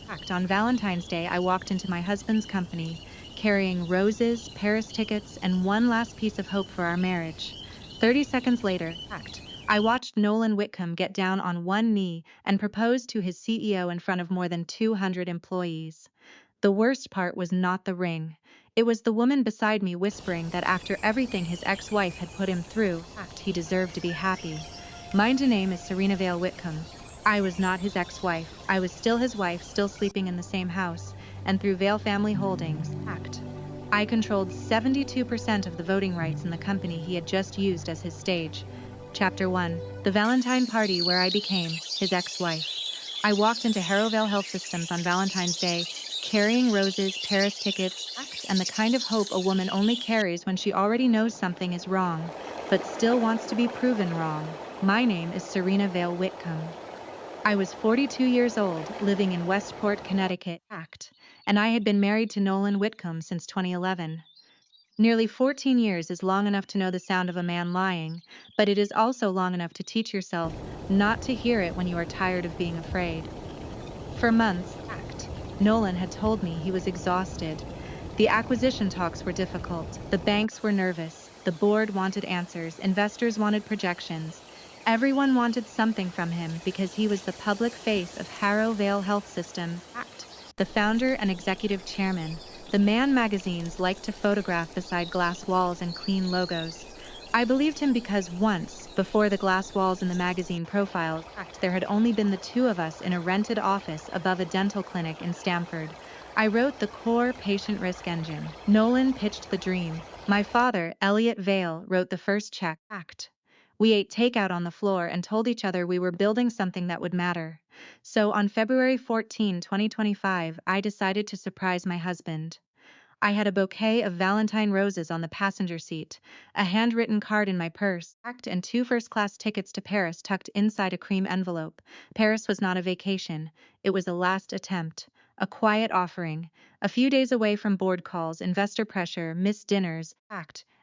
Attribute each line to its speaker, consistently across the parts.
Speaker 1: Act. On Valentine's Day, I walked into my husband's company, carrying roses, Paris tickets, and one last piece of hope for our marriage. 30 seconds later, Act. I watched Nolan Whitcomb get down on one knee and propose to his CEO in front of more than 200 employees. The worst part was not the ring. It was the woman beside me whispering that after everything his ex-wife had put him through, he deserved to be happy. My name is Serena Vale Whitcomb. I was not his ex-wife. I was still his wife, still sleeping in the same house, and through Vale Family Holdings, I controlled 72% of the voting rights in the company he had just used as his stage. Chapter 1. The Valentine Party where I became his ex-wife. I walked into Harrow Vale Health Systems on Valentine's Day, carrying roses, Paris tickets, and the kind of hope a woman only carries when she already knows something is wrong, but still wants to be proven wrong. My name is Serena Vale Whitcomb. I was 42 years old, living in Westport, Connecticut, and I had been married to Nolan Whitcomb since 2011. Nearly 14 years is long enough to know the sound of a man lying, but it is also long enough to teach yourself not to hear it when you are tired of being afraid. For months, Nolan had told me he was exhausted. The acquisition talks were difficult, the banks were nervous, the board wanted answers, investors wanted projections. Everyone wanted something from him because he was the public face of Harrow Vale Health Systems, the founder and executive chairman, the man magazines liked to photograph beside glass walls and clean logos. I believed him because once, before the glass walls in the magazine profiles, there had only been the two of us in a rented office above a dental clinic in Stamford. I wrote the core patient risk engine. Nolan pitched the dream. My father, Elliot Vale, wrote the first check. We ate takeout on the floor and told each other we were building something that would matter. So on February 14, 2025, I decided to surprise my husband. I had a bouquet of Valentine roses on the passenger seat, a handwritten card in my purse, and two first-class tickets to Paris tucked inside a cream envelope. Paris was not a vacation. It was a last attempt, a quiet offering, a few days away from board calls, investor pressure, missed dinners,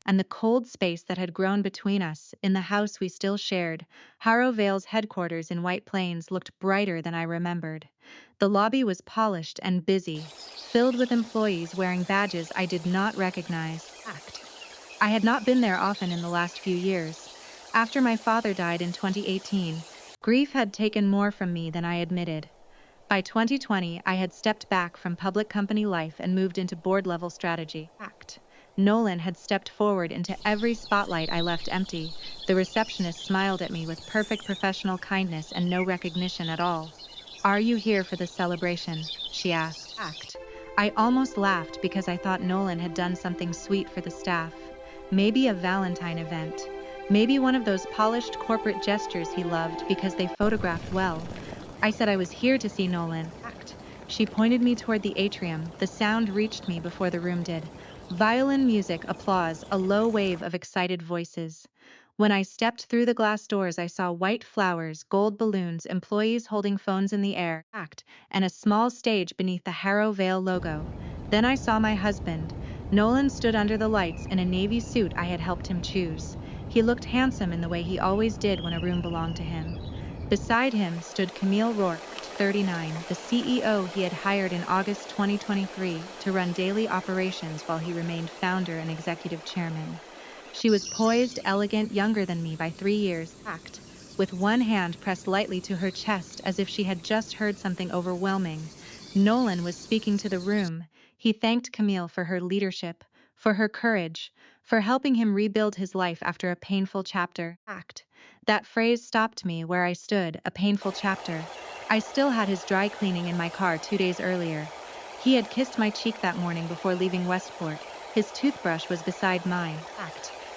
Speaker 1: and the cold space that had grown between us in the house we still shared. Harrow Vale's headquarters in White Plains looked brighter than I remembered. The lobby was polished and busy, filled with employees wearing badges I did not recognize. I had not been there often in the last few years. After my father died in 2018, grief had taken more from me than I admitted. By 2020, I had stepped back from public company life and moved into board-level strategy. Nolan had stepped forward into every spotlight I left empty. The receptionist smiled at me with perfect professional kindness and no recognition at all. "Are you here for the celebration?" she asked. I almost laughed because I thought Nolan had done something sweet for the staff. Maybe a Valentine event. Maybe one of those polished corporate gestures he loved because they photographed well. I said I was here to see Nolan. She pointed me toward the atrium. The sound reached me before the room did. Violin music, applause, a low wave of excited voices. When I stepped through the glass doors, I saw white flowers, gold balloons, employees holding phones in the air, and a small stage beneath the Harrow Vale logo. Then I saw my husband. Nolan stood under the lights in a navy suit I had helped him choose. He looked handsome in the way he always did when a room belonged to him. Beside him stood Camille Rourke, 39, the CEO he had hired in August 2023 to run daily operations while he remained founder and executive chairman. She was poised, elegant, younger than me by 3 years, with one hand pressed lightly to her chest as if she had just heard something overwhelming. Nolan was speaking to the room. He thanked Camille for her leadership, for her courage, for helping him rebuild his life after a painful chapter. That phrase stopped me where I stood, a painful chapter. I still had his dry cleaning in my car 2 days earlier. He had kissed my cheek that morning before leaving Westport. His toothbrush was beside mine.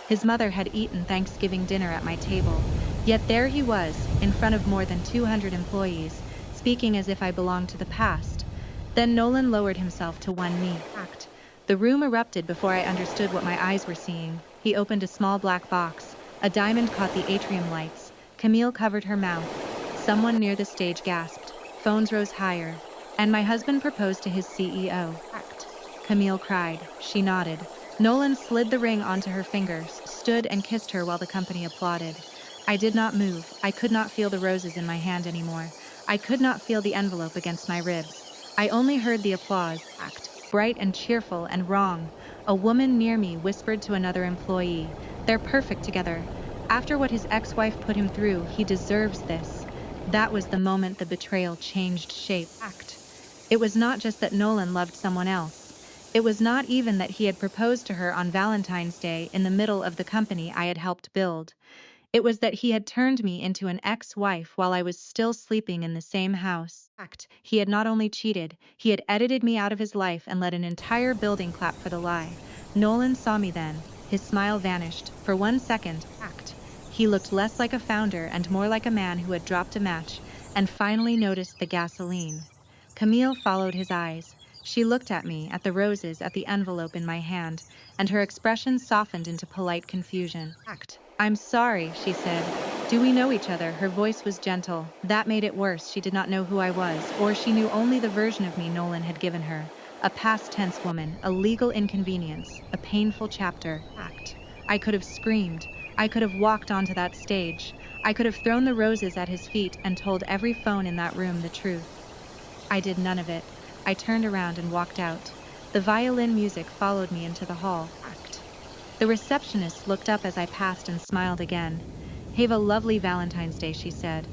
Speaker 1: His mother had eaten Thanksgiving dinner at my table. Yet there he was, in front of more than 200 employees, speaking as if I belonged to the past. Then Nolan lowered himself to one knee. The room erupted before I understood what my eyes were seeing. He opened a small black box. A diamond caught the atrium lights. Camille covered her mouth. Someone near the stage gasped. Phones rose higher. And my husband proposed to his CEO. Camille cried. She nodded. Nolan slid the ring onto her fingers, stood and kissed her while the company applauded. I did not move. I could not feel the roses in my hand anymore. I could not feel the envelope against my ribs. I only heard the applause, act, bright and cheerful and wrong. A woman near me whispered to another employee, "They're perfect together. After what his ex-wife put him through, he deserves this." That was the moment the betrayal changed shape, act. It was not just that Nolan loved someone else. It was not even that he had proposed to her on Valentine's Day in the middle of the company I had helped build. It was that he had turned me into an ex-wife while I was still sleeping in the same house. Fact, he had not only cheated, he had edited me out of his life and let an entire building clap for the lie. Nolan saw me then. His smile vanished. For 1 second, fact. He looked less like a founder and more like a man who had dropped a match and finally noticed the gasoline. Camille followed his eyes. She looked at me, at the roses, at the envelope in my hand, and her expression softened into polite confusion. Act. "I'm sorry," she said. "Do we know each other?" Her voice was gentle. That made it worse. She did not know who I was, or she knew only the version of me Nolan had given her. A past tense woman, a legal inconvenience, a painful chapter. Act. I could have screamed. I could have walked onto that stage. I could have thrown the roses at his feet and told every phone in that room the truth. I did none of it. I turned around and walked out. The violin music followed me into the hall. Act. The receptionist looked up as I passed and smiled again. "Have a lovely Valentine's Day," she said.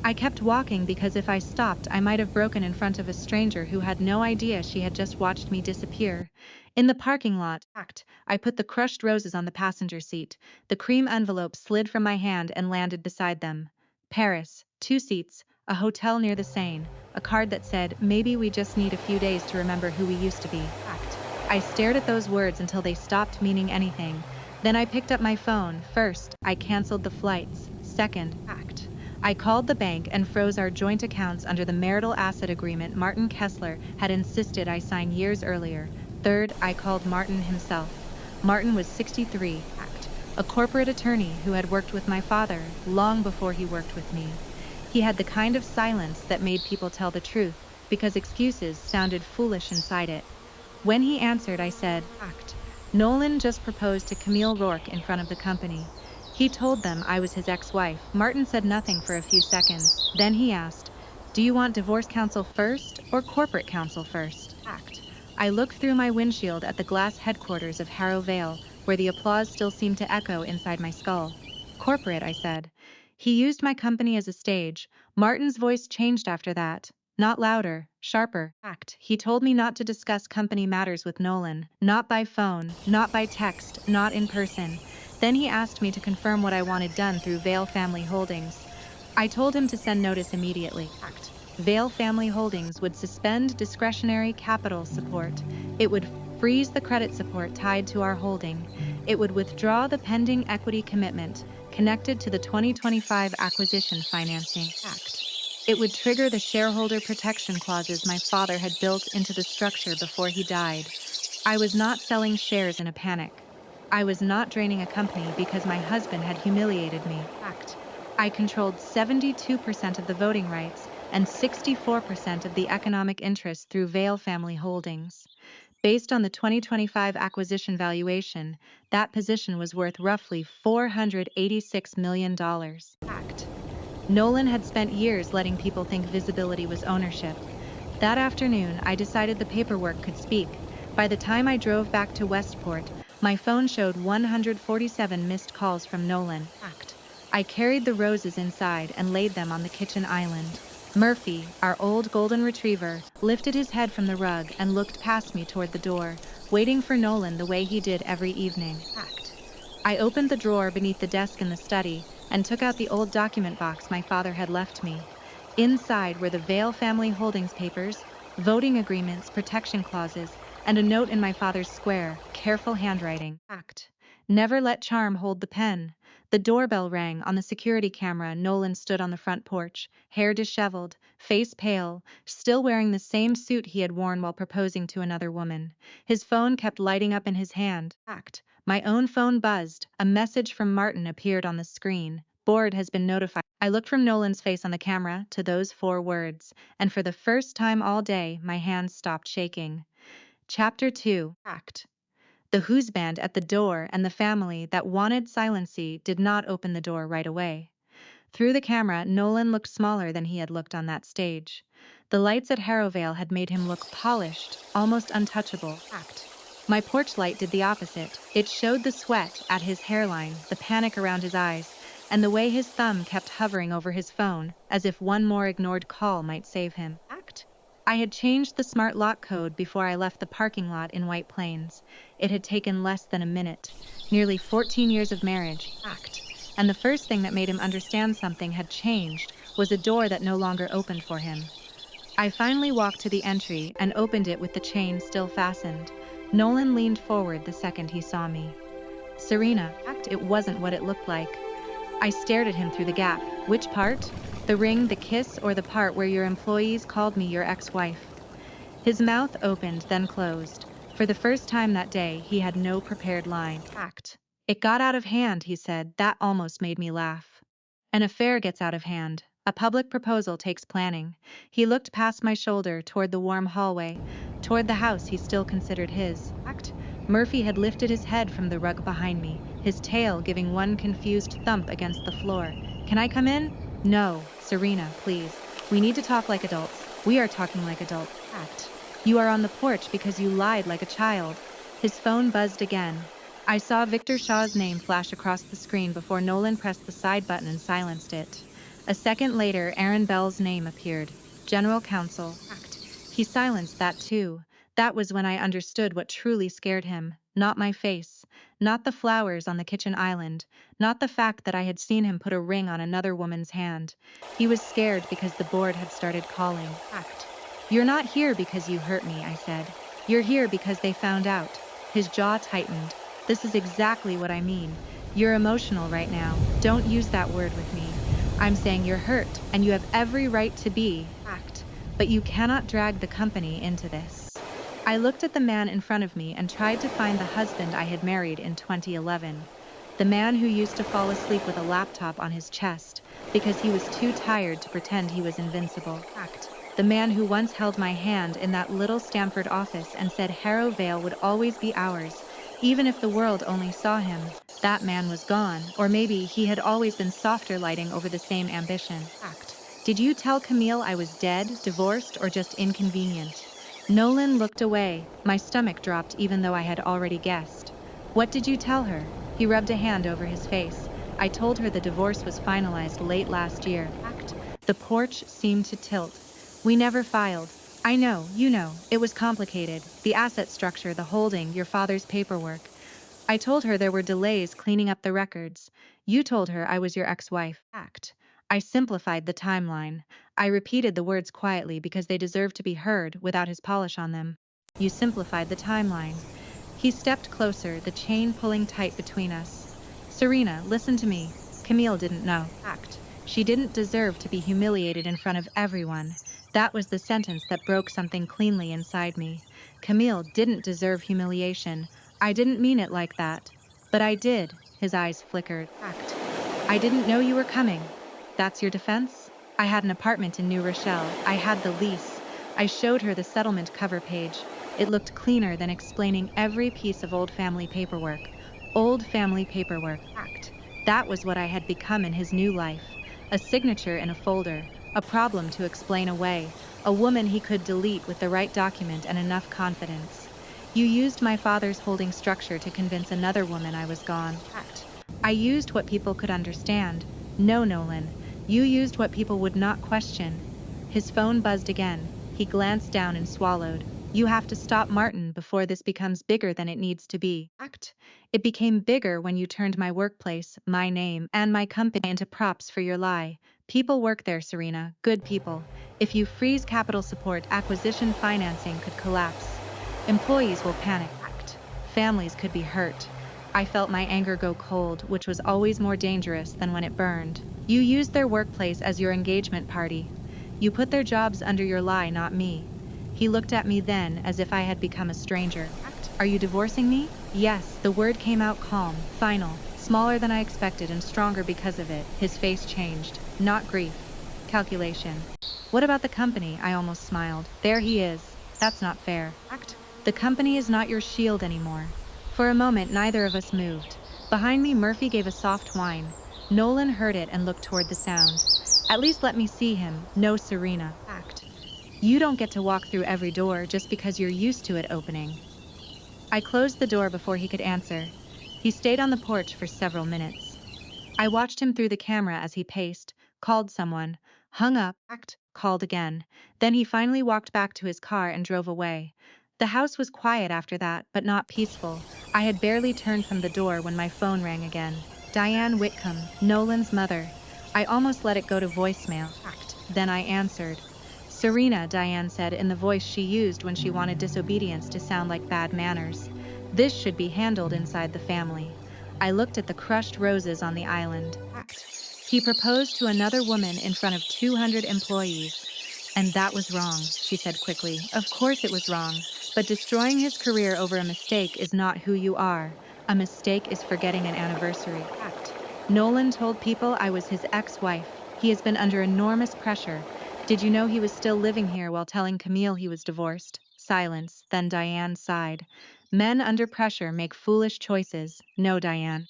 Speaker 1: I kept walking because if I stopped, I might have broken in front of a stranger who had no idea she had just watched me disappear. In the parking lot, act, I put the crushed roses on the passenger seat. The cream envelope slid from my hand and landed beside them. Paris, 2 seats, a hotel near the Seine, a card that said, "Maybe we just need a few days to remember who we used to be." Act. I stared at those words until they stopped meaning anything. Then I picked up my phone. First, I canceled the flights. Second, act. I called the bank and froze our joint accounts under the marital asset agreement Martin Kessler had insisted I sign years earlier. Third, I called Martin himself. Martin was 63, a corporate attorney who had worked with my father long before he worked with me. He had the kind of silence that made people tell the truth, because excuses sounded foolish inside it. When he answered, I said, "Act. Nolan just proposed to Camille Rourke in front of the company. He told them I was his ex-wife." Martin said nothing for a few seconds. Then he asked, "Do you want divorce counsel first or corporate counsel first?" Act. I looked through my windshield at the glass headquarters of Harrow Vale, where the applause still seemed to echo inside my skull. "Corporate," I said. He used my company as a stage. Martin's voice changed after that. Not louder, sharper. Act. He told me not to discuss company matters with Nolan. Not by phone, not by text, not in person. Then he asked me to confirm what I wanted done through Vale Family Holdings. I told him to send notice immediately. Act. Vale Family Holdings would suspend discretionary capital support. It would freeze the credit support tied to our holding. It would withdraw the pending equity commitment connected to the 2025 acquisition financing. Act. It would trigger the shareholder protection clauses my father had built into the structure before he died. I was not selling shares in a panic. I was not draining a company because my husband had humiliated me. Act. I controlled 72% of the voting rights and 64% of the economic interest through Vale Family Holdings. Based on the 2025 acquisition valuation, that position was worth roughly $486 million. Act. Nolan had spent years letting people think visibility was ownership. That afternoon, I decided the paperwork could speak. By the time I drove back to Westport, my phone showed 147 missed calls from Nolan. Act. I carried the roses inside and laid them on the kitchen island. Murphy, our old golden retriever, lifted his head from the rug and looked past me toward the door, waiting for Nolan the way he did every evening. Act. I opened the drawer beneath the desk in the study and took out the old document box my father had left me. Inside were the Vale Family Holdings papers, voting agreements, protection clauses, and a note in my father's square, careful handwriting. Act. Never let charm hold the pen. The doorbell rang. On the security camera, Nolan stood on the front porch, hair disheveled, face pale, still wearing the same suit he had worn while proposing to another woman. His phone kept lighting up in his hand. Act. My own phone buzzed. A message from Martin appeared on the screen. "Board has been notified." I looked from Nolan's face on the camera to those 4 words, and for the first time all day, my hands stopped shaking. Chapter 2. Act. The who's band at the door and the family that wanted silency did not open the door right away. Through the camera, Nolan looked smaller than he had looked on that stage. The lights at Harrow Vale had made him look polished, almost untouchable. My porch light did the opposite. It showed the sweat at his hairline, the panic around his eyes, and the way his thumb kept hovering over his phone, as if one more ignored call might save him. I had changed the smart lock code before I left the parking lot in White Plains. It had taken less than a minute. Nearly 14 years of marriage. And the first thing that made him understand something had changed was a door that no longer opened for him. I finally walked to the entry and opened it with the chain still fastened. Nolan leaned forward the second he saw me. Serena, it wasn't what it looked like. I stared at him through the gap. Which part? The ring, the kiss, or the part where your employees called me your ex-wife? His mouth opened, then closed. For the first time that day, he had no prepared line. It got out of hand, he said. That almost made me laugh. An affair gets out of hand. A public proposal takes planning. He looked past my shoulder toward the warm hallway, toward the house he still considered his. Murphy had lifted his head from the rug behind me, his tail giving one confused thump against the floor. Can I come in? No, Serena, please. We need to talk like adults. We are talking like adults. You are on the porch because you lied like a child. His phone buzzed again. I saw Victor Shaw's name flash across the screen before Nolan pressed the side button and silenced it. A second later, Aaron Bell's name appeared. General Counsel. He silenced that too. That was when I understood what truly scared him. Not my face. Not the flowers on the kitchen island. Not the fact that I had seen him put a ring on another woman's hand. He was scared because the board had started calling. You're not here because you hurt me, I said. You're here because they found out. His jaw tightened. This is exactly what I mean. You're emotional right now. Don't use that word with me. I'm saying you're hurt, and you have every right to be. But you cannot drag the company into this. I looked at the man in front of me and tried to find the husband I had married in 2011. The man who used to fall asleep with a laptop on his chest because he was too tired to pretend he was invincible. The man who once held my hand in that little Stamford office and said Harrow Vale would always be ours, even if the world only saw him. That man was gone, or maybe he had always been softer lighting over the same ambition. Did you tell Camille I was dead, divorced, or just inconvenient? Nolan looked away. My stomach dropped even though I had already guessed. What did you tell her? He rubbed a hand over his face. I told her the divorce was finalized late last year. The porch seemed to tilt. We never filed. I know, you know, it was complicated. The asset structure, the holding, your father's paperwork. I told her there were delays cleaning up the records. You told her I was your ex-wife. I simplified the timeline. I repeated the words quietly because they deserved to be heard without his polish on them. You simplified the timeline. He stepped closer, the chain pulling tight between us. Serena, listen to me. Camille didn't know. She didn't deserve to be humiliated in front of everyone. That was the sentence that broke something cleanly inside me. Camille didn't deserve humiliation. I didn't mean it like that. But I did. His eyes flickered. I didn't know you were coming. That's your defense? I had an apartment in New Rochelle. I had the lease. I showed her the settlement cover page. It looked cleaner than explaining every piece of old family paperwork. Old family paperwork. That was what I had become in his new life. A signature in a folder. A problem to explain away. A woman he could delete with the right document and enough confidence. You used my father's holding structure to convince another woman I was gone. I used what people could understand. No, Nolan. You used what people would not question. His phone buzzed again. He glanced down and swallowed. You have to stop Martin before this becomes bigger than it needs to be. It became bigger when you turned my workplace, my name, and my company into props for your lie. People work there, Serena. Good people. If you freeze capital support, acquisition financing could collapse. Employees will panic. Families could be hurt. I felt my anger go cold, which was always more dangerous than when it burned. You used their workplace as your engagement party. You put their jobs under your lie, not me. He looked at me then as if I had become a stranger. Are you divorcing me? Yes, the word came out calm, final, smaller than I expected and stronger because of it. His face changed. Not grief. Calculation. What about the company? I almost smiled. There he is. That's not fair. The company is not your shield anymore. For a moment, neither of us moved. Behind me, Murphy gave a soft whine. Nolan heard it and looked toward the sound. At least let me see him. No, Serena. Act. You don't get to walk through every door just because you're used to it opening. I closed the door before he could answer. He stayed on the porch for several minutes. I watched him through the camera as he paced, called someone, hung up, called again. Then he finally walked back to his car and drove away. The house was quiet after that, but not peaceful. I had barely turned from the door when my phone rang again. Diane Whitcomb, Nolan's mother. I almost let it go to voicemail. Then I answered. Serena, Diane said in the voice she used when she wanted disobedience to sound like bad manners. This should be handled inside the family. I looked at the crushed roses on the island. He proposed to another woman in front of 200 employees. And that was wrong, she said quickly. Of course it was wrong, but destroying his career over a mistake is not who you are. A mistake is forgetting an anniversary. Nolan told people I was his ex-wife. He has been under enormous pressure. Did you know he was still living here while telling Camille he was divorced? Silence, then Diane sighed. Men under pressure make foolish choices. No, Diane.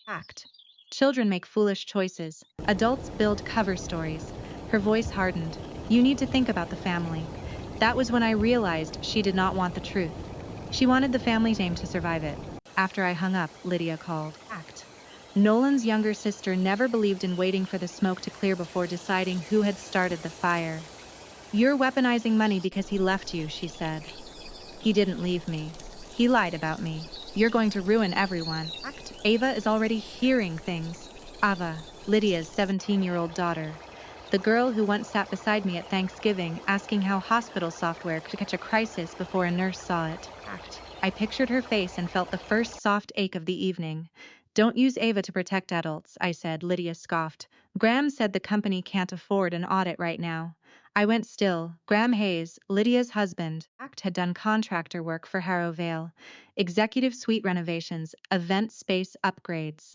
Speaker 1: Children make foolish choices. Adults build cover stories. Her voice hardened. You need to think about the family. That was when I realized she did not want the truth. She wanted the family name to survive it. After I hung up, Lydia called. Nolan's younger sister never believed in waiting for the smoke to clear before deciding who had started the fire. You're weaponizing money because he left you, she said. He didn't leave me. He lied about me. You're going to ruin everyone. Ava is already hearing things. Ava, Lydia's 17-year-old daughter. The girl who once sat beside me at Thanksgiving asking how hospital software could catch a crisis before a nurse saw it. I pictured her face and felt the first soft ache of the evening. Don't use Ava to protect adults, I said. Lydia scoffed. Graham said the company can't afford an audit right now. I went still. Graham Hayes, Lydia's husband, had done contractor work for Harrow Vale, executive suite renovations, event space upgrades.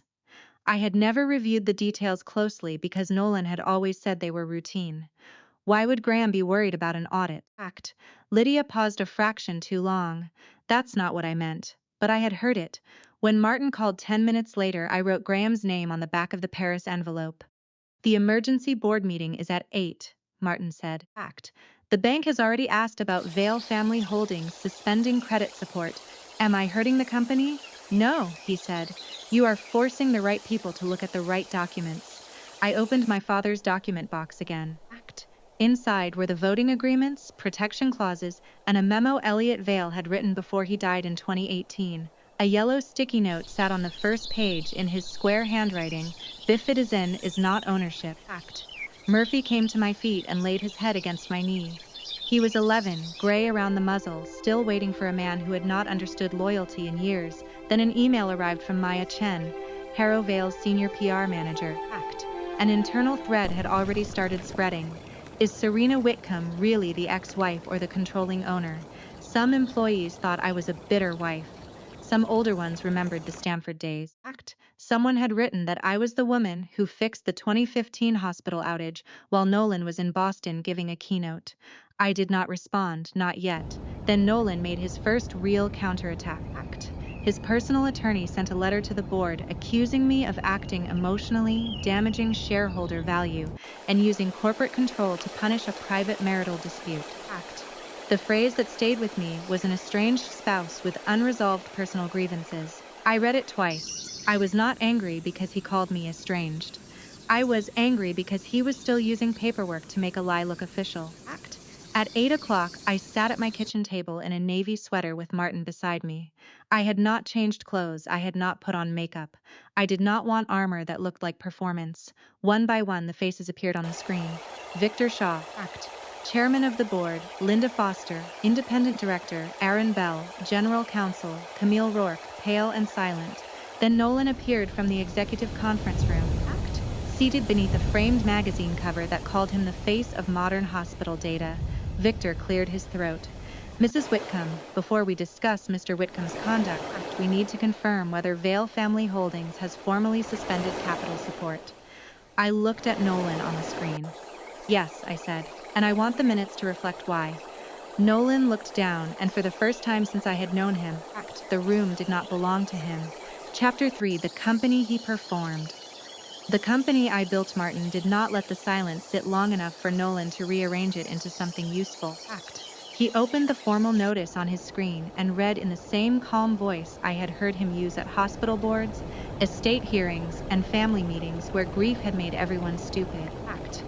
Speaker 1: I had never reviewed the details closely because Nolan had always said they were routine. Why would Graham be worried about an audit? Lydia paused a fraction too long. That's not what I meant, but I had heard it. When Martin called 10 minutes later, I wrote Graham's name on the back of the Paris envelope. The emergency board meeting is at 8, Martin said. The bank has already asked about Vale Family Holdings suspending credit support. Am I hurting the company? No, he said. You are forcing the right people to look at the right documents. I opened my father's document box again. Inside were the voting agreements, protection clauses, and a memo Elliot Vale had written before he died in 2018. A yellow sticky note sat on the first page in his square handwriting. Bifidazine is not ownership. Murphy came to my feet and laid his head against my knee. He was 11, gray around the muzzle, still waiting for a man who had not understood loyalty in years. Then an email arrived from Maya Chen, Harrow Vale's senior PR manager. An internal thread had already started spreading. Is Serena Whitcomb really the ex-wife or the controlling owner? Some employees thought I was a bitter wife. Some older ones remembered the Stamford days. Someone had written that I was the woman who fixed the 2015 hospital outage while Nolan was in Boston giving a keynote. I did not respond, not yet. Then Nolan made his first real counterattack. His personal attorney sent a letter to the board accusing me of acting emotionally, damaging shareholder value, and using corporate control to punish a private marital dispute. The phrase that stayed with me was an estranged spouse with unresolved personal grievances. I read it twice. I was not angry because he called me estranged. I was angry because he was still using paperwork to make a lie look official. At 8 o'clock, I sat at my kitchen table in a navy sweater with Martin beside me. I had not changed clothes. I had not put on makeup. I did not want armor that looked like performance. One by one, the faces appeared on the screen. Victor Shaw, Chairman of the Board, Linda Foster, Independent Director, Aaron Bell, General Counsel, Camille Rourke, pale and silent. Then Nolan appeared from the executive conference room, seated beneath a framed magazine cover that called him the face of modern hospital data. Victor cleared his throat. Mrs. Whitcomb, before we discuss Mr. Whitcomb's conduct, we need to confirm whether Vale Family Holdings has formally suspended capital support. I looked at Nolan on the screen. Yes, I said, and I want the minutes to reflect why. Nolan looked down, and for the first time since I had known him, the room did not belong to him. Chapter 3: The Company He Performed. The company I built, Martin did not let the silence sit long enough for Nolan to rearrange it into something useful. Act. He opened the formal notice on his screen and read in the same calm voice I had heard him use at hospital boards, estate hearings, and family meetings where grief had made everyone stupid. Act.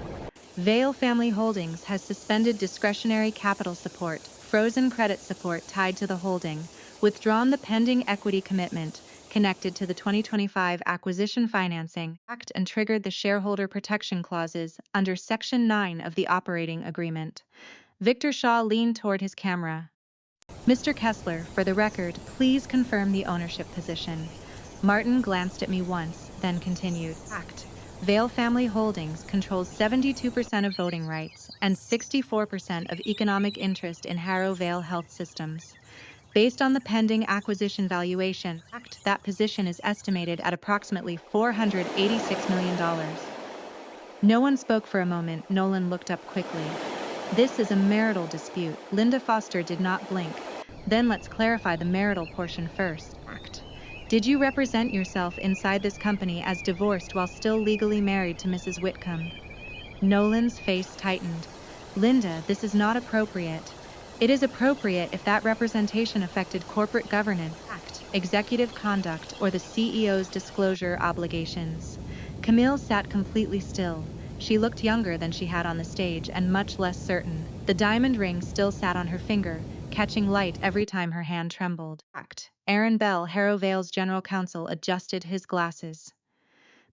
Speaker 1: Vale Family Holdings has suspended discretionary capital support, frozen credit support tied to the holding, withdrawn the pending equity commitment connected to the 2025 Acquisition Financing Act, and triggered the shareholder protection clauses under Section 9 of the operating agreement. Victor Shaw leaned toward his camera. Mr. Kessler, for the record, please confirm the ownership position. Martin glanced at me once, then continued. Act. Vale Family Holdings controls 72% of voting rights and 64% of economic interest in Harrow Vale Health Systems. Based on the pending acquisition valuation, Act, that position is estimated at approximately $486 million. No one spoke for a moment. Nolan looked up quickly. This is a marital dispute. Linda Foster did not blink. Then let's clarify the marital portion first. Act. Did you represent yourself inside this company as divorced while still legally married to Mrs. Whitcomb? Nolan's face tightened. Linda, this is not appropriate. It is appropriate if that representation affected corporate governance, act, executive conduct, or the CEO's disclosure obligations. Camille sat completely still. She looked younger than she had on the stage and much less certain. The diamond ring still sat on her finger, catching light every time her hand trembled. Act. Aaron Bell, Harrow Vale's general counsel, adjusted his glasses.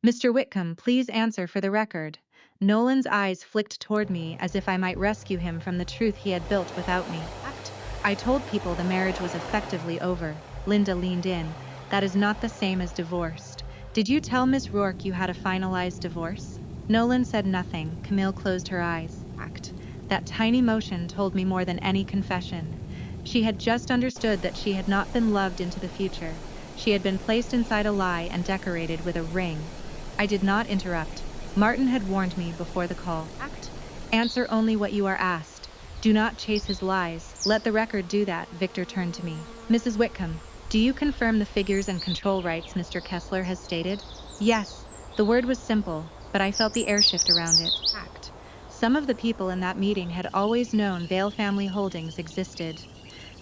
Speaker 1: Mr. Whitcomb, please answer for the record. Nolan's eyes flicked toward me as if I might rescue him from the truth he had built without me. Act. I told people the marriage was effectively over. Linda leaned in. That is not the same as divorced. Did you tell Miss Rourke you had a finalized divorce? Nolan said nothing. Camille closed her eyes. Act. That tiny motion told me more than any confession. She had just understood that she had not been loved into the future. She had been placed inside a lie and decorated with a ring. I did not interrupt. Martin had warned me before the call. Act. Answer only what you are asked. Do not chase his lies. Let the record do that. Victor turned to me. Mrs. Whitcomb, do you confirm the figures and control rights Mr. Kessler has stated? Yes. The word was simple, but I felt the air shift around it. Act. Some of the people in that meeting had always known Vale Family Holdings existed.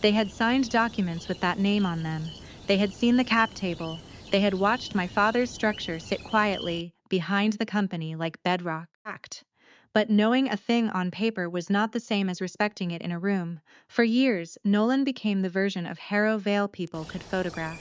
Speaker 1: They had signed documents with that name on them. They had seen the cap table. They had watched my father's structure sit quietly behind the company like bedrock. Act. But knowing a thing on paper was not the same as respecting it in a room. For years, Nolan became the version of Harrow Vale people could photograph.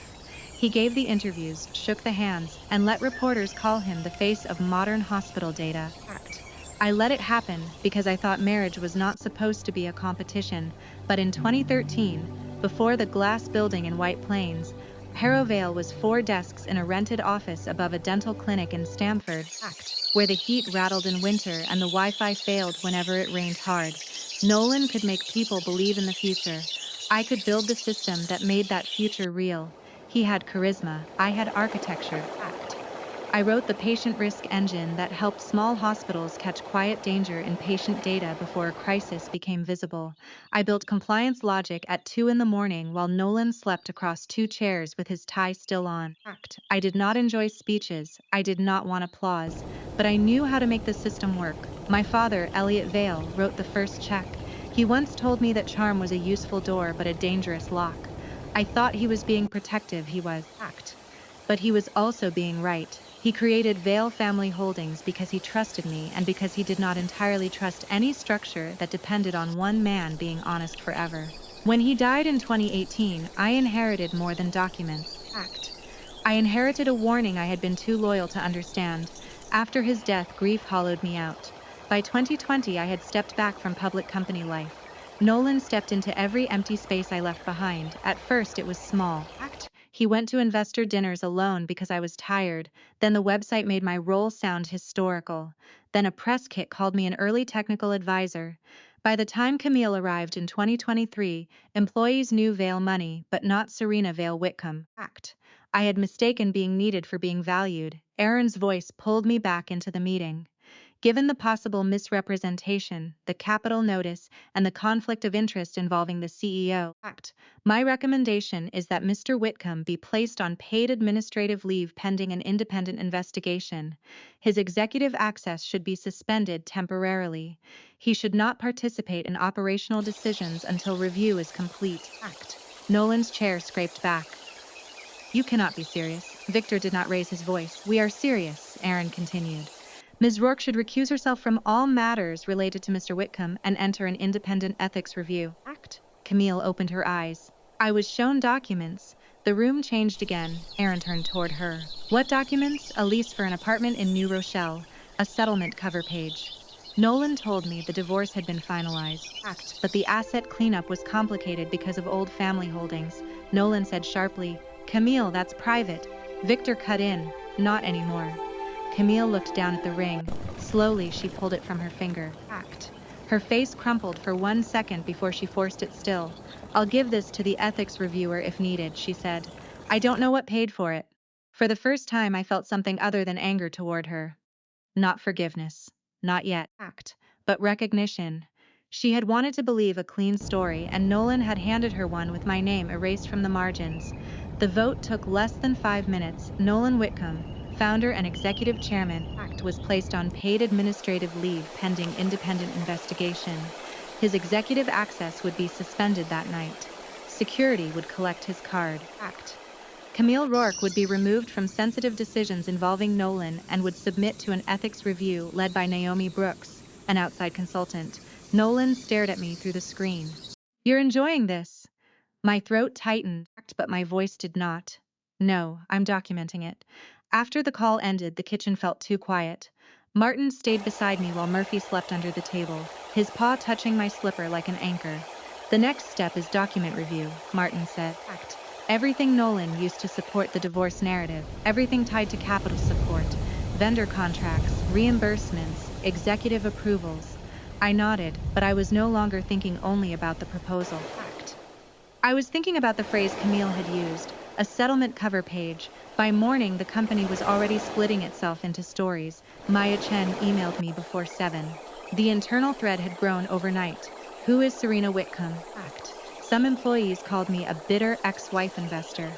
Speaker 1: He gave the interviews, shook the hands, and let reporters call him the face of modern hospital data. Act. I let it happen because I thought marriage was not supposed to be a competition, but in 2013, before the glass building in White Plains, Harrow Vale was 4 desks in a rented office above a dental clinic in Stamford, Act, where the heat rattled in winter and the Wi-Fi failed whenever it rained hard. Nolan could make people believe in the future. I could build the system that made that future real. He had charisma, I had architecture. Act. I wrote the patient risk engine that helped small hospitals catch quiet danger in patient data before a crisis became visible. I built compliance logic at 2 in the morning while Nolan slept across 2 chairs with his tie still on. Act. I did not enjoy speeches. I did not want applause. But I knew how to make the system work. My father, Elliot Vale, wrote the first check. He once told me that charm was a useful door but a dangerous lock. I thought he was being protective. He was. Act. But he was also being right. He created Vale Family Holdings because he trusted me and because he did not entirely trust any structure that depended on one man being honest forever. When he died in 2018, I inherited more than documents. Act. I inherited a warning I had been too loyal to understand. After his death, grief hollowed me out. By 2020, I had stepped back from public company life. Nolan stepped into every empty space I left behind. At first, it was small. Act. He went to investor dinners alone because I was tired. Then the website made my role sound historical. Then a press kit called me an early technical advisor. By the time Camille arrived in 2023, employees knew Vale Money, but not Serena Vale Whitcomb. Act. I had mistaken being needed for being valued. Aaron's voice pulled me back into the meeting. Given the possible misrepresentation, the capital notice, and the conflict of interest involving the CEO Act, my recommendation is that Mr. Whitcomb be placed on paid administrative leave pending an independent investigation. His executive access should be suspended temporarily. He should not participate in operational decisions until review is complete. Act. Nolan's chair scraped back. You cannot be serious. Victor did not raise his voice. We are serious, Aaron continued. Ms. Rourke should recuse herself from all matters related to Mr. Whitcomb and enter an independent ethics review. Act. Camille opened her eyes. I was shown documents. The room changed again. Aaron turned toward her. What documents? A lease for an apartment in New Rochelle. A settlement cover page. Nolan told me the divorce had been finalized. Act. But the asset cleanup was complicated because of old family holdings. Nolan said sharply, Camille, that's private. Victor cut in. Not anymore. Camille looked down at the ring. Slowly, she pulled it from her finger. Act. Her face crumpled for 1 second before she forced it still. I'll give this to the ethics reviewer if needed, she said. I don't know what paid for it. For the first time, I felt something other than anger toward her. Not forgiveness. Not yet. Act. But recognition. She had wanted to believe a clean story, and Nolan had handed her one with my name erased from the margins. The vote took less than 5 minutes. Nolan Whitcomb, founder and executive chairman, Act, was placed on paid administrative leave pending independent investigation. His executive access would be suspended that night. Security would collect his card. Act. Camille Rourke would be removed from sensitive decisions involving Nolan and would submit to an ethics review led by Naomi Brooks, an outside consultant. Nolan stared at me through the screen. You're enjoying this? My throat tightened, but my voice did not. No, I'm documenting it. After the call ended, the kitchen felt too quiet. Martin stayed beside me while Murphy slept under the table, his paw touching my slipper like an anchor. The next step is document review, Martin said. Act. Everything Nolan used to support the divorce narrative, everything tied to capital support, vendor contracts, reimbursements, executive approvals. I nodded, but I was no longer thinking only about the proposal. Act. I was thinking about the phrase Camille had used, a settlement cover page. By morning, the company was already splitting itself into stories. Maya Chen emailed me before 7. The internal thread had grown overnight. Who is Serena Whitcomb? Act. Some employees called me a bitter ex-wife investor.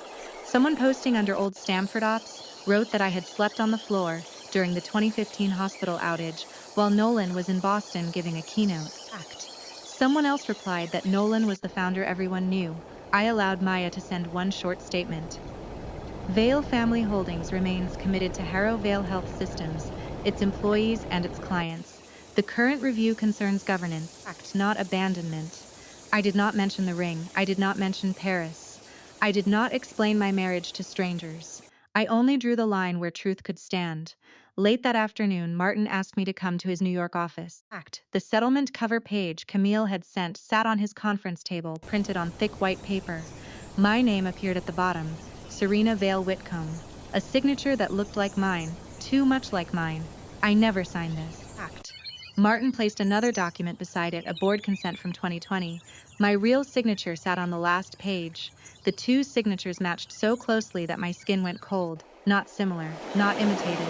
Speaker 1: Someone posting under old Stamford ops wrote that I had slept on the floor during the 2015 hospital outage while Nolan was in Boston giving a keynote. Act. Someone else replied that Nolan was the founder everyone knew. I allowed Maya to send one short statement. Vale Family Holdings remains committed to Harrow Vale Health Systems, its employees and its clients. The current review concerns governance, Act, not abandonment. I did not mention the ring. I did not mention Paris. I did not explain my marriage to strangers. I only drew the line where truth could stand. Late that afternoon, Martin asked me to come to his New York office. Act. The settlement cover page Camille had sent sat on his conference table, printed on thick white paper. My name appeared at the bottom, Serena Vale Whitcomb. A signature that looked like mine, too much like mine. I never signed this. Act. Martin placed another document beside it, a board consent from 2020. My real signature sat on the last page. The two signatures matched so closely that my skin went cold. Not similar, not imitated.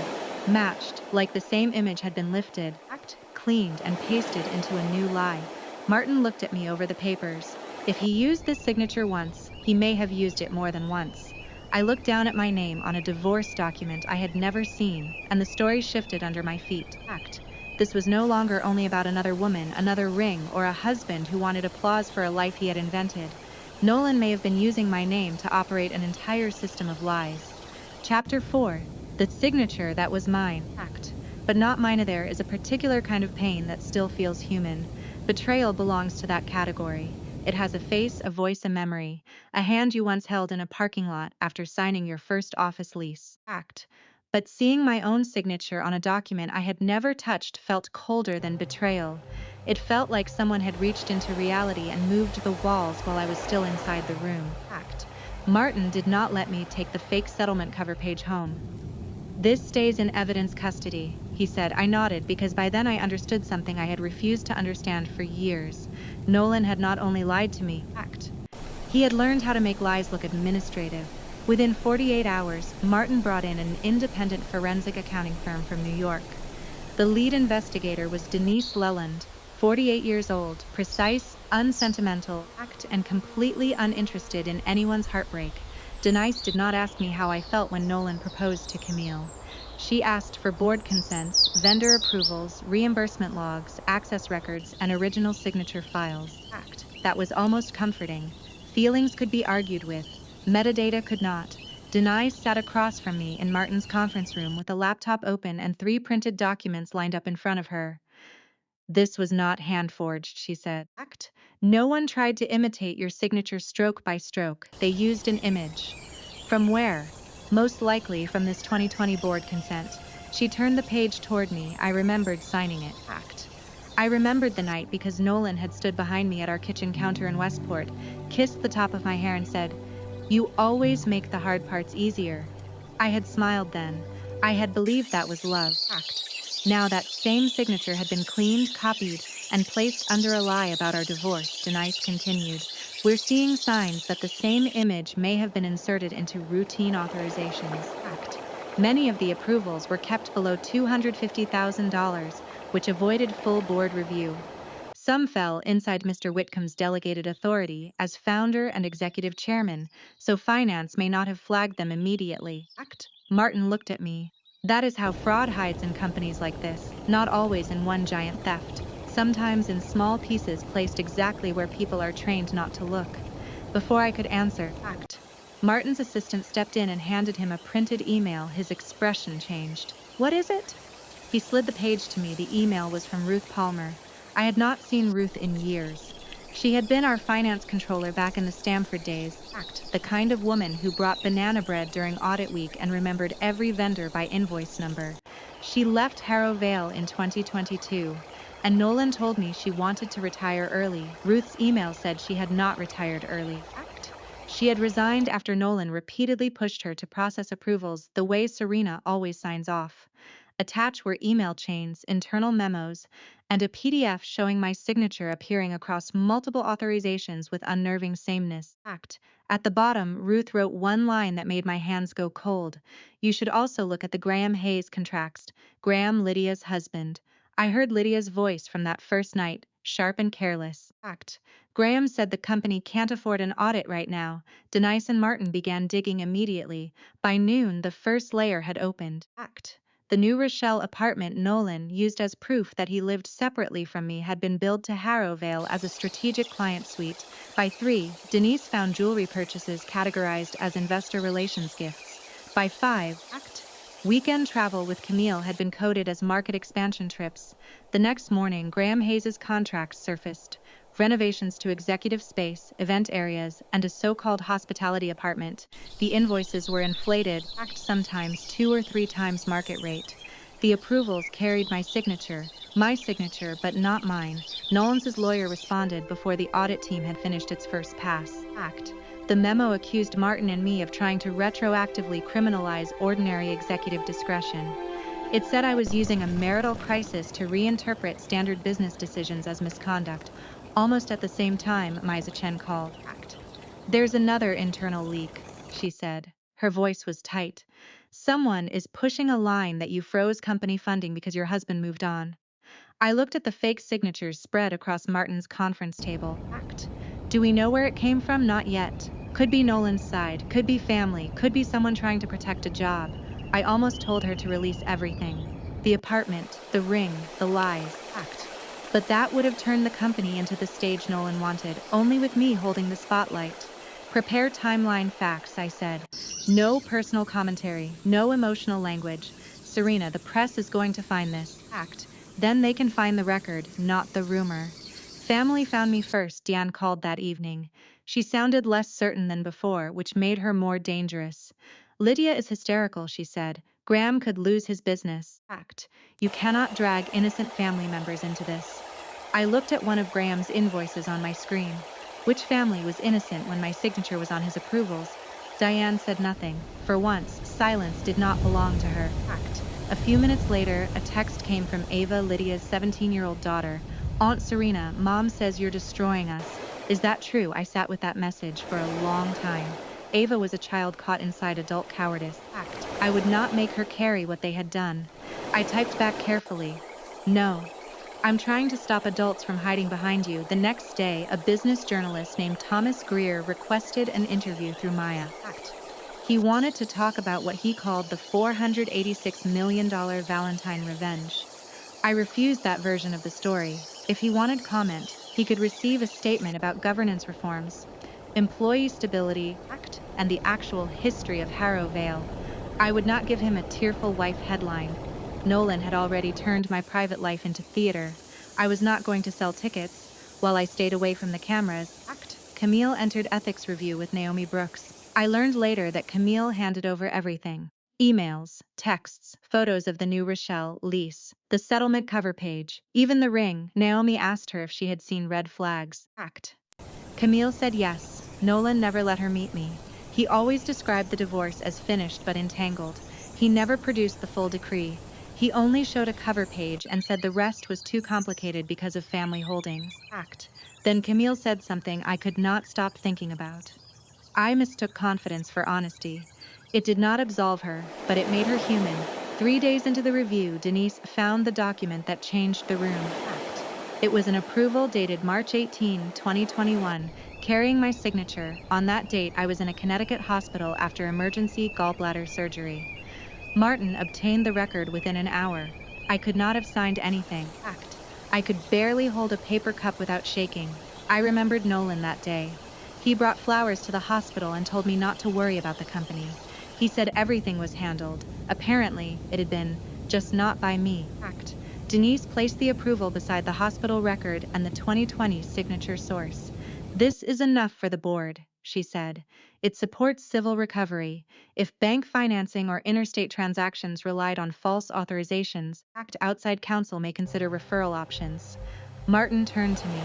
Speaker 1: Matched, like the same image had been lifted, cleaned, and pasted into a new lie. Martin looked at me over the papers. If he used this signature once, he may have used it more than once. I looked down at my name on a divorce document I had never seen, and the story shifted under my feet. Act. This was no longer only about another woman, another ring, or a husband who wanted applause for a life he had invented. Nolan may have been using my name to operate an entire system of lies. Chapter 4. The signature that was mine. Act. But not mine either is a particular kind of pain that still feels human. Betrayal belongs to that category. It has a face, a voice, a memory, a hand you once held in a parking lot after signing your first office lease. Act. But seeing my own signature on a document I had never touched felt colder than betrayal. It felt like someone had reached into reality and moved the walls while I was still inside the room. Act. Martin did not let me take the fake settlement cover page home. This stays in evidence custody, he said. I nodded because by then I understood something I had refused to understand for years. Nolan had not only lied to me, Act. He had learned how to make lies look administrative. Within 48 hours, Martin brought in an independent forensic accounting firm from New York. The lead investigator was Denise Leland, 48 years old, precise, unsentimental, and completely uninterested in anyone's heartbreak. Denise did not ask me how I felt when Nolan proposed to Camille. She asked for board consents, vendor approvals, reimbursement logs, access records, and original signature files. That was almost comforting. Feelings could be argued with, metadata could not. Denise sat across from me in Martin's conference room with a laptop open and 3 printed documents lined up in front of her. This was not hand-forged, she said. No one tried to imitate your signature stroke by stroke. They used an image. From where? Most likely from this 2020 board consent. She turned the page toward me. I remembered signing it. I remembered the night because Nolan had stood behind me at our kitchen counter in Westport, kissed the top of my hair and said, "You always make the hard parts easier." I had smiled then. I had believed that was love. Now that same signature had been cleaned, copied, and placed under a lie about our divorce, Denise continued. We're seeing signs that the same image may have been inserted into routine authorizations. Many of the approvals were kept below $250,000, which avoided full board review. Some fell inside Mr. Whitcomb's delegated authority as founder and executive chairman, so finance may not have flagged them immediately. Martin looked at me. That is how fraud hides in companies like this, not always in one giant theft, sometimes in small pieces placed exactly where people are trained not to look. Before I could answer, Martin's assistant stepped in and handed him a printed email. His expression changed. "What is it?" He slid the page to me. The email was from Ruth Palmer. I had not seen Ruth in years. She had been our finance controller back in the Stamford days, the kind of woman who brought banana bread during audit week and remembered every vendor by invoice number. She left Harrow Vale in 2022, and Nolan told me she wanted to retire early. Ruth's email said she had not retired early. She had resigned after Nolan repeatedly pushed her to process approvals the way Serena always signs off. Attached were email chains, internal memos, and a PDF showing my signature appearing across multiple authorizations with unnerving sameness. At the bottom, Ruth wrote one line that made my hands go cold. "You should also look at the Graham Hayes contracts. Graham, Lydia's husband." I heard Lydia's voice from that first night, sharp and careless. Graham said the company can't afford an audit right now. Denise and Martin began digging immediately. By noon, the first layer had opened. The New Rochelle apartment Nolan used as proof that he lived separately from me had been billed to Harrow Vale as a strategic client suite. By 3, Denise found jewelry purchases categorized as investor relations gifts. By 5, weekend travel with Camille had been coded as market expansion trips. The next morning, Graham Hayes' contracts surfaced. Renovations to executive space, event areas, and a so-called hospitality apartment. The invoices were inflated, sometimes 2 or 3 times market rate. The approvals carried my signature, but not mine. Nolan's lawyer responded before the audit team had finished its first pass. The memo accused Martin and me of trying to retroactively criminalize ordinary executive discretion. It said I was using a marital crisis to reinterpret standard business decisions as misconduct. Almost at the same time, Maiza Chen called. "There's another internal leak," she said. Her voice was tight. "Someone is pushing a line that you froze company funding because your husband moved on." I looked at the fake signatures spread across Martin's conference table. Do we know where it came from? Not yet. Could be Nolan's side, could be family, could be someone trying to protect a job. I almost told her to release everything. The apartment, the ring, the lies. But that would have turned the company into the stage Nolan wanted, only with me holding the spotlight. "Prepare timeline facts," I said. "No personal commentary, no emotional language. Serena, the press is going to find this. Then they can find the record, not the rumor." "Family found me first," Diane called that evening. She sounded less certain than before, which made her more dangerous. "Lydia is hysterical," she said. "Graham could lose his business." You cannot drag innocent family members into this." I looked at one of Graham's invoices on my screen. Which family was innocent when my signature was on his approvals? Diane said nothing. For once, silence did not belong to her. A few minutes later, a text came from Ava, Lydia's 17-year-old daughter. "Aunt Serena, Mom says you're destroying us." Is that true? I sat with that message for a long time. Ava was a child caught inside adult cowardice. I would not make her carry what they had done. I typed back carefully. No. I'm trying to stop adults from hiding behind you. The next day, a business journalist named Thomas Greer requested an interview through Maya. He wanted to talk about what he called the $486 million Valentine revenge. I refused that version of the story. If he wanted comment, he could receive a statement about governance reforms, employee stability, and the actual history of Harrow Vale. I would not give him a tearful wife headline. Nolan had already turned my private life into theater. I was not going to sell tickets. While I stayed away from the cameras, Camille entered ethics review with Naomi Brooks. I learned later that Camille handed over everything. Emails, texts, photos of the new Rochelle lease, the settlement cover page, even the ring. Naomi asked her if she had seen red flags. Camille said yes. Nolan never let her meet me. He always described the divorce as finished but entangled. He never produced the full decree. He only showed a cover page and said the rest was too complicated because of family holdings. Then Camille said something I could not stop thinking about. I mistook confidence for honesty. It did not absolve her, but it made her human. 3 days into the review, Denise found the document that changed the room. It was an approval dated March 18, 2021, carrying my signature. On that date, I was in a Connecticut hospital after emergency gallbladder surgery. Martin obtained the record within an hour. I could not have signed anything. I could barely hold a paper cup without shaking. I remembered Nolan that day. He brought flowers to the hospital and told me not to worry about the company. He said everything was handled. Apparently, it had been, just not by me. Denise placed the approval beside the hospital record and the 2020 signature source. This is enough for the board, she said. It supports civil recovery. If bank financing or interstate transactions relied on false authorizations, outside counsel may consider referral options. Martin turned to me.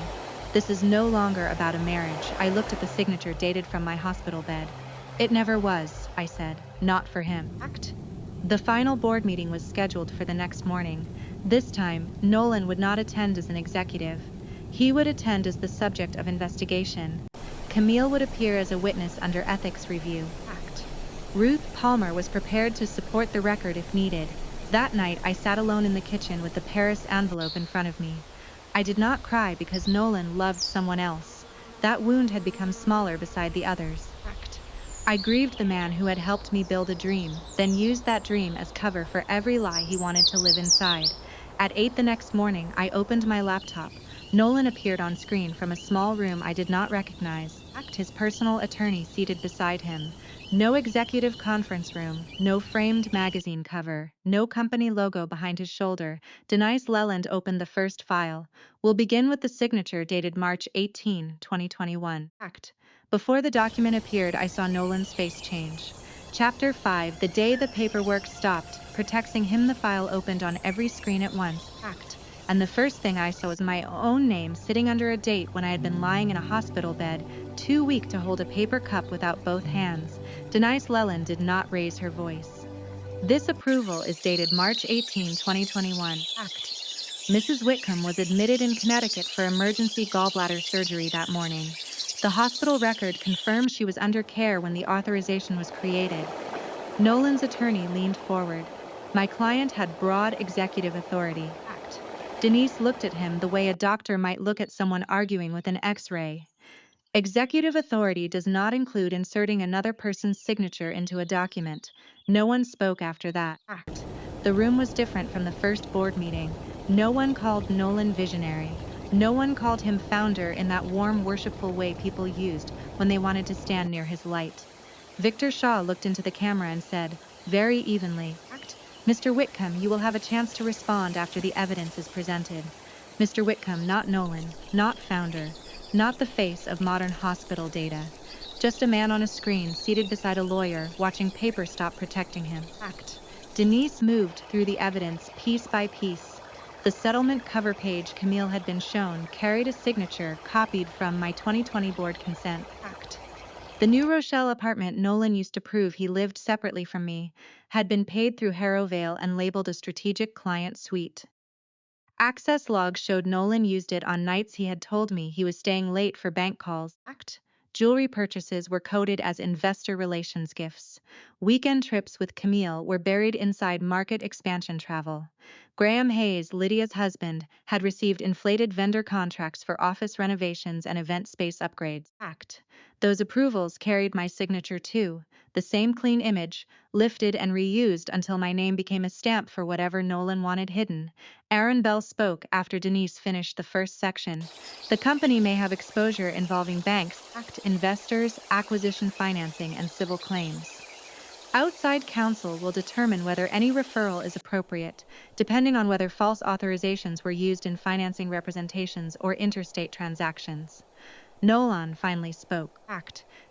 Speaker 1: This is no longer about a marriage. I looked at the signature dated from my hospital bed. It never was, I said. Not for him. The final board meeting was scheduled for the next morning. This time, Nolan would not attend as an executive. He would attend as the subject of investigation. Camille would appear as a witness under ethics review. Ruth Palmer was prepared to support the record if needed. That night, I sat alone in the kitchen with the Paris envelope in front of me. I did not cry because Nolan loved someone else. That wound had become smaller beside the others. I grieved the man who had helped me build a dream, then used that dream as cover for every lie he wanted to live inside. At 8 the next morning, I opened my laptop. Nolan appeared on screen from a small room I did not recognize, his personal attorney seated beside him. No executive conference room, no framed magazine cover, no company logo behind his shoulder. Denise Leland opened the first file. We'll begin with the signature dated March 18, 2021. Before the document appeared, I saw Nolan's face change. Chapter 5, the day the paperwork stopped, protecting him. The file opened on every screen at once. And the first thing I saw was my own name sitting under a date when I had been lying in a hospital bed, too weak to hold a paper cup without both hands. Denise Leland did not raise her voice. This approval is dated March 18, 2021. Mrs. Whitcomb was admitted in Connecticut for emergency gallbladder surgery that morning. The hospital record confirms she was under care when the authorization was created. Nolan's attorney leaned forward. My client had broad executive authority. Denise looked at him the way a doctor might look at someone arguing with an X-ray. Executive authority does not include inserting another person's signature into a document. No one spoke after that. The room was different from the first board meeting. No one called Nolan visionary. No one called him founder in that warm, worshipful way people used when they wanted to stand near his light. Victor Shaw looked into the camera and said, very evenly, Mr. Whitcomb, you will have a chance to respond after the evidence is presented. Mr. Whitcomb, not Nolan, not founder, not the face of modern hospital data. Just a man on a screen, seated beside a lawyer, watching paper stop protecting him. Denise moved through the evidence piece by piece. The settlement cover page Camille had been shown carried a signature copied from my 2020 board consent. The New Rochelle apartment Nolan used to prove he lived separately from me had been paid through Harrow Vale and labeled a strategic client suite. Access logs showed Nolan used it on nights he had told me he was staying late for bank calls. Jewelry purchases were coded as investor relations gifts. Weekend trips with Camille were buried inside market expansion travel. Graham Hayes, Lydia's husband, had received inflated vendor contracts for office renovations and event space upgrades. Those approvals carried my signature too, the same clean image, lifted and reused until my name became a stamp for whatever Nolan wanted hidden. Aaron Bell spoke after Denise finished the first section. The company may have exposure involving banks, investors, acquisition financing, and civil claims. Outside counsel will determine whether any referral is appropriate, depending on whether false authorizations were used in financing representations or interstate transactions. Nolan finally spoke.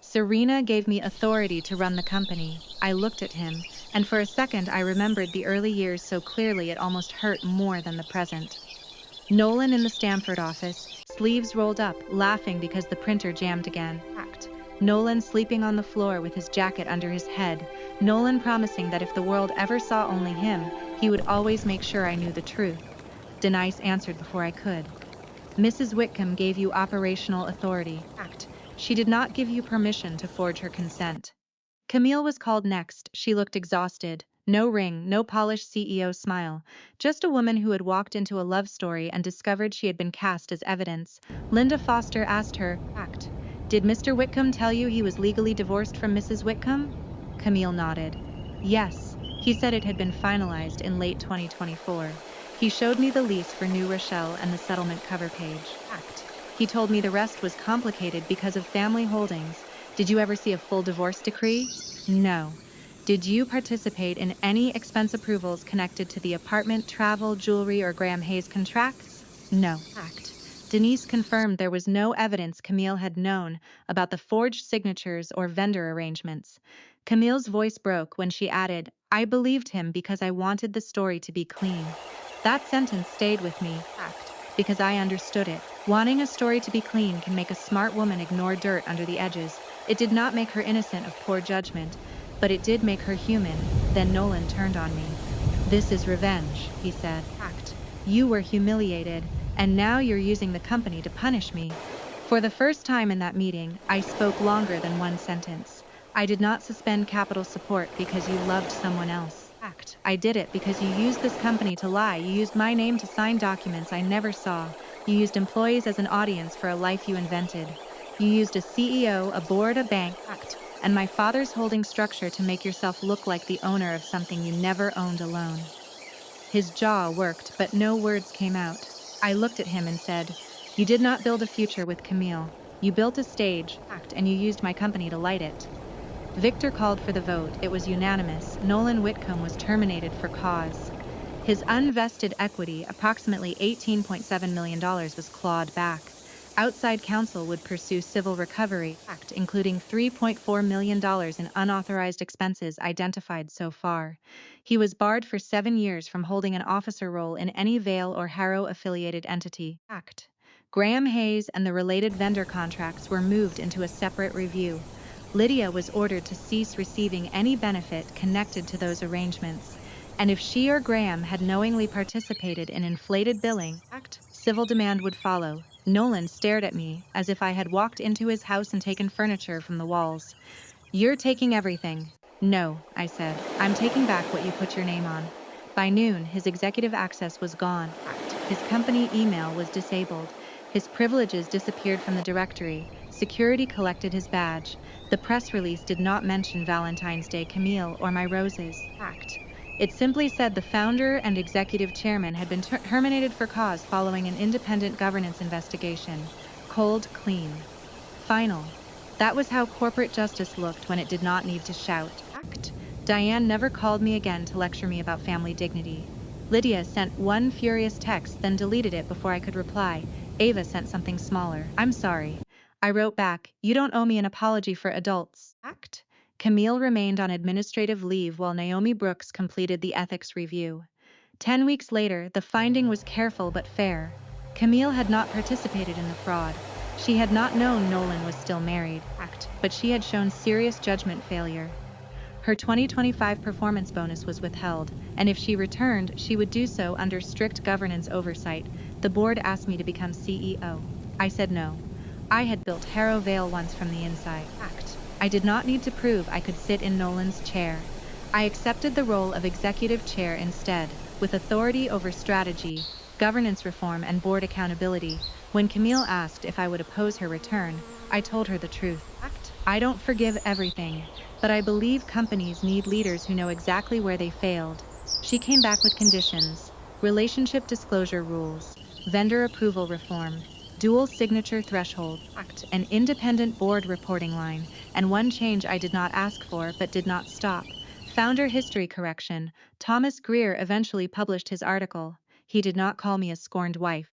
Speaker 1: Serena gave me authority to run the company. I looked at him, and for a second I remembered the early years so clearly it almost hurt more than the present. Nolan in the Stamford office, sleeves rolled up, laughing because the printer jammed again. Nolan sleeping on the floor with his jacket under his head. Nolan promising that if the world ever saw only him, he would always make sure I knew the truth. Denise answered before I could. Mrs. Whitcomb gave you operational authority. She did not give you permission to forge her consent. Camille was called next. She looked exhausted. No ring, no polished CEO smile. Just a woman who had walked into a love story and discovered she had been cast as evidence. Linda Foster asked her, Did Mr. Whitcomb tell you he was legally divorced from Mrs. Whitcomb? Camille nodded. Yes, he said it had been finalized in late 2024. He showed me the lease for New Rochelle and the settlement cover page. He told me the rest was complicated because of family holdings. Did you ever see a full divorce decree? No. Did you participate in any expense approvals connected to the apartment, travel, jewelry, or Graham Hayes contracts? No. Denise confirmed there was no evidence Camille had known about the forged signatures or vendor arrangements. Camille's voice broke when she added, I believed him because I wanted the story to be clean. That sentence stayed with me, because I understood it. Wanting a story to be clean can make a smart woman ignore dirt under the edges. It did not make her innocent of poor judgment, but it did make her human. Then Nolan turned on me. This is revenge, he said. You were humiliated, and now you're using the company to punish me. For the first time in that meeting, I spoke longer than one sentence. I did not suspend capital support because you loved someone else. I did it because you used this company to lie. You used my name to sign documents I never saw. You used employees as an audience for a life you invented. You used a CEO, a board, a bank, and my father's holding structure to make yourself look like the owner of something you never owned alone. His jaw worked, but no words came out. I looked at him and said, You did not build a future with Camille. You built a stage, and you used my company to light it. Victor called for the vote. It was unanimous. Nolan Whitcomb was terminated for cause. His unvested equity, approximately $18.7 million, was clawed back. Outside counsel would pursue civil recovery, including $3.4 million in unauthorized expenses identified so far. He was barred for 7 years from holding an officer role in any Vale or Harrow-affiliated entity. Graham Hayes and the related vendor contracts were moved into a separate review. Lydia was ordered to cease receiving any benefit connected to those arrangements, and if she or Graham had knowingly participated in inflated billing, civil demand would follow. Nolan stared at me as if I had walked into his house and taken furniture from the walls. You're taking everything. No, I said. I'm taking back what you put your name on. By noon, his executive access was gone. His company email was disabled. His privileges disappeared from the directory. Security collected his badge. The press release did not mention Valentine's Day, Camille, or my roses. It simply said the founder and executive chairman had been terminated for cause following an independent governance investigation. Cold, clean. Final. That was how corporate justice looked when it did not need to shout. Diane never called me again to lecture me about family dignity. Lydia sent one furious text, then deleted it before I could reply. Ava sent something smaller. I'm sorry. I wrote back, You don't owe me an apology for adults. Camille remained on administrative leave while Naomi Brooks completed the ethics review. 10 weeks later, the finding was careful but fair. Camille had not participated in the fraud. She had not known Nolan was still married, but she had shown serious judgment failure. Her 2025 performance bonus was withheld, and if she returned, she would do so under strict governance oversight. The board asked me to become CEO. I said no. I had built Harrow Vale once from the inside. I did not need to prove I could sit in Nolan's chair. I accepted the role of executive chair instead, with authority over strategy, governance reform, and board accountability. When Camille asked if I would oppose her return, I told her the truth. I don't forgive everything, but I believe companies need leaders who know exactly where they failed. She came back with conditions: relationship disclosure rules, vendor approval reform, dual signature threshold, an independent board reporting line, and one change I did not ask for but did not stop: founder history correction. Thomas Greer eventually published his article. He did not call me a scorned wife.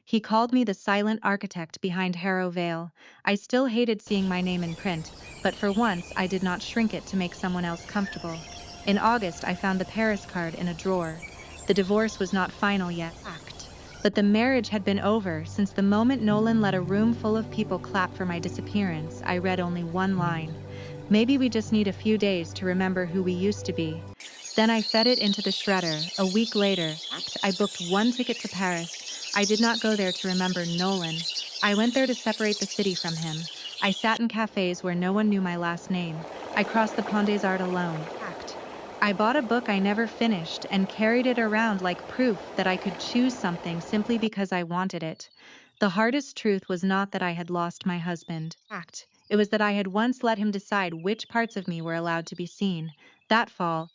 Speaker 1: He called me the silent architect behind Harrow Vale. I still hated seeing my name in print, but for once I did not shrink it to make someone else comfortable. In August, I found the Paris card in a drawer. The divorce was not final yet. But the marriage had been over since the moment Nolan let a room full of people clap for my disappearance. I read only one line: "Maybe we just need a few days to remember who we used to be." Then I fed it into the shredder. A week later, I booked one ticket to Paris. I did not go there to remember Nolan. I went there to separate the city from him. I sat in cafes where no one knew my last name. I crossed the Pont des Arts alone. I bought a book I never finished and carried it around like proof that I could choose something simply because I wanted it. The hardest truth was not that I had lost my husband. It was that I had once let him decide which parts of me were allowed to be seen. That fall,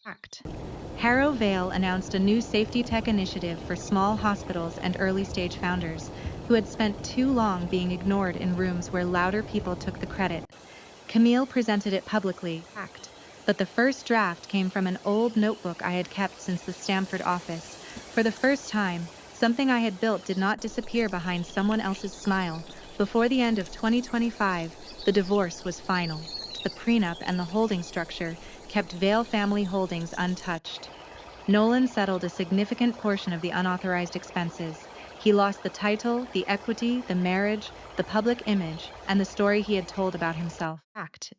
Speaker 1: Harrow Vale announced a new safety tech initiative for small hospitals and early-stage founders who had spent too long being ignored in rooms where louder people took the credit. Camille presented it publicly, but the first draft came from an old notebook I had kept since the Stamford office. For the first time, something I had built did not disappear behind someone else's smile. Before the end of 2025, the divorce was final. The prenup and the holding structure kept Vale Family Holdings untouched. Nolan settled a significant portion of the unauthorized expenses. He lost the title, the equity, the marriage, the public image, and the story he had told about himself.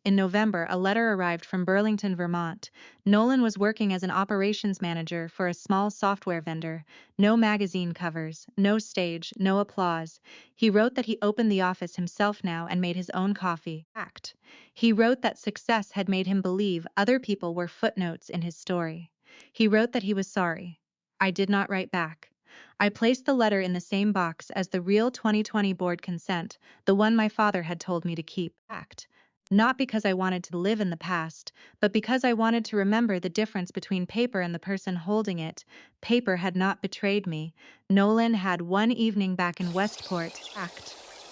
Speaker 1: In November, a letter arrived from Burlington, Vermont. Nolan was working as an operations manager for a small software vendor. No magazine covers, no stage, no applause. He wrote that he opened the office himself now and made his own coffee. He wrote that success had made him believe other people were footnotes in his story. He wrote that he was sorry. I did not write back. I placed the letter in the same box as the real 2020 board consent, the one my father had told me to keep. Not because I wanted to live in the past, but because I wanted to remember the difference between paper and the person holding it. Paper had not betrayed me. Nolan had one evening back in Westport.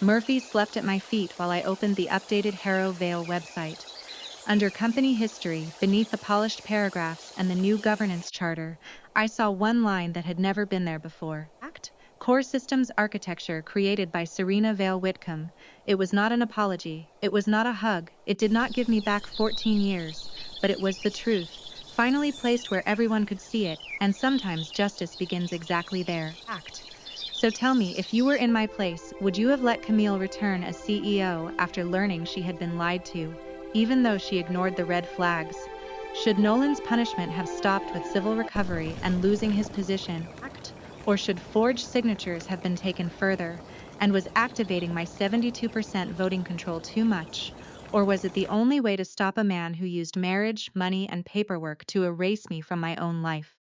Speaker 1: Murphy slept at my feet while I opened the updated Harrow Vale website. Under company history, beneath the polished paragraphs and the new governance charter, I saw one line that had never been there before. Core Systems Architecture created by Serena Vale Whitcomb. It was not an apology. It was not a hug. It did not give me back 14 years. But it was the truth, finally placed where everyone could see it, and sometimes justice begins exactly there. So tell me, if you were in my place, would you have let Camille return as CEO after learning she had been lied to, even though she ignored the red flags? Should Nolan's punishment have stopped with civil recovery and losing his position, or should forged signatures have been taken further, and was activating my 72% voting control too much? Or was it the only way to stop a man who used marriage, money, and paperwork to erase me from my own life?